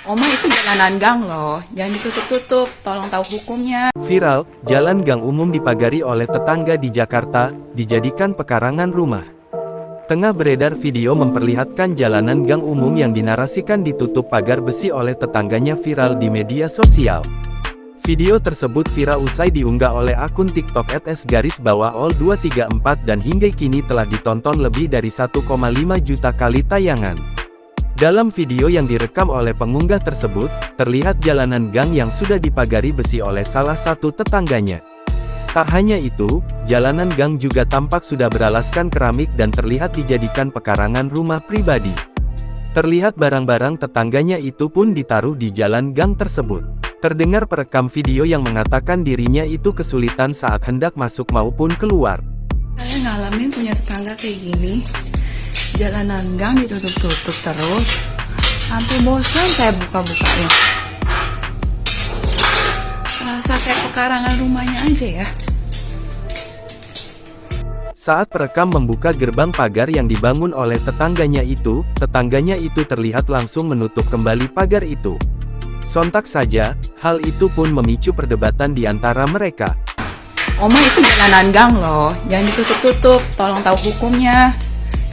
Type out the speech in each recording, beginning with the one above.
Oma itu jalanan gang loh, jangan ditutup-tutup, tolong tahu hukumnya. Viral, jalan gang umum dipagari oleh tetangga di Jakarta, dijadikan pekarangan rumah. Tengah beredar video memperlihatkan jalanan gang umum yang dinarasikan ditutup pagar besi oleh tetangganya viral di media sosial. Video tersebut viral usai diunggah oleh akun TikTok @s_ol234 dan hingga kini telah ditonton lebih dari 1,5 juta kali tayangan. Dalam video yang direkam oleh pengunggah tersebut, terlihat jalanan gang yang sudah dipagari besi oleh salah satu tetangganya. Tak hanya itu, jalanan gang juga tampak sudah beralaskan keramik dan terlihat dijadikan pekarangan rumah pribadi. Terlihat barang-barang tetangganya itu pun ditaruh di jalan gang tersebut. Terdengar perekam video yang mengatakan dirinya itu kesulitan saat hendak masuk maupun keluar. Saya ngalamin punya tetangga kayak gini, jalanan gang ditutup-tutup terus, sampai bosan saya buka-bukain. Serasa kayak pekarangan rumahnya aja ya. Saat perekam membuka gerbang pagar yang dibangun oleh tetangganya itu terlihat langsung menutup kembali pagar itu. Sontak saja, hal itu pun memicu perdebatan di antara mereka. Oma itu jalanan gang loh, jangan ditutup-tutup, tolong tahu hukumnya.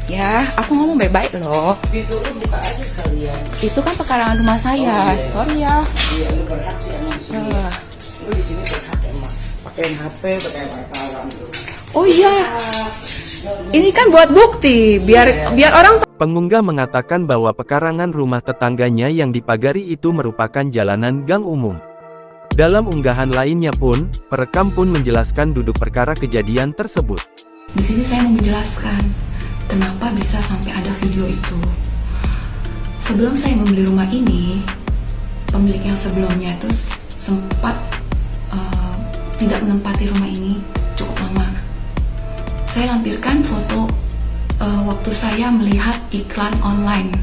Ya, aku ngomong baik-baik loh. Pintu lu buka aja sekalian. Itu kan pekarangan rumah saya, sorry ya. Iya, lu berhak sih emang sih. Ya. Lu di sini berhak emang. Pakai HP, pakai wartawan tuh. Oh iya, ini kan buat bukti, biar orang. Pengunggah mengatakan bahwa pekarangan rumah tetangganya yang dipagari itu merupakan jalanan gang umum. Dalam unggahan lainnya pun, perekam pun menjelaskan duduk perkara kejadian tersebut. Di sini saya mau menjelaskan kenapa bisa sampai ada video itu. Sebelum saya membeli rumah ini, pemilik yang sebelumnya itu sempat tidak menempati rumah ini cukup lama. Saya lampirkan foto waktu saya melihat iklan online,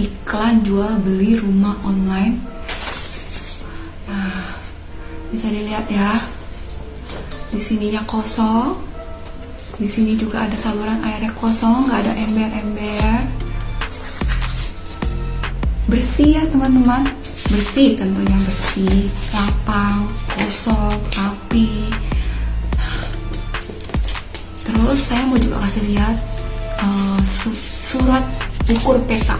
iklan jual beli rumah online. Nah, bisa dilihat ya, di sininya kosong, di sini juga ada saluran airnya kosong, nggak ada ember-ember. Bersih ya teman-teman, bersih tentunya, bersih, lapang, kosong, rapi. Terus saya mau juga kasih lihat surat ukur peta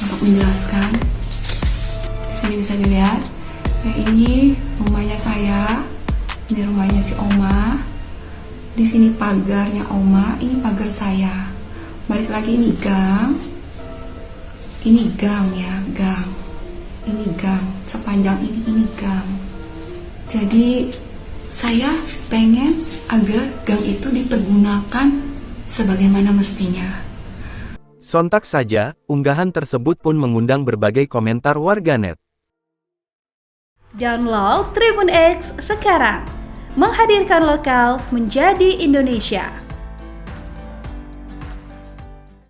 untuk menjelaskan. Di sini bisa dilihat, ya ini rumahnya saya, ini rumahnya si Oma. Di sini pagarnya Oma, ini pagar saya. Balik lagi, ini gang. Ini gang ya, gang. Ini gang, sepanjang ini gang. Jadi saya pengen agar gang itu dipergunakan sebagaimana mestinya. Sontak saja, unggahan tersebut pun mengundang berbagai komentar warganet. Download Tribun X sekarang, menghadirkan lokal menjadi Indonesia.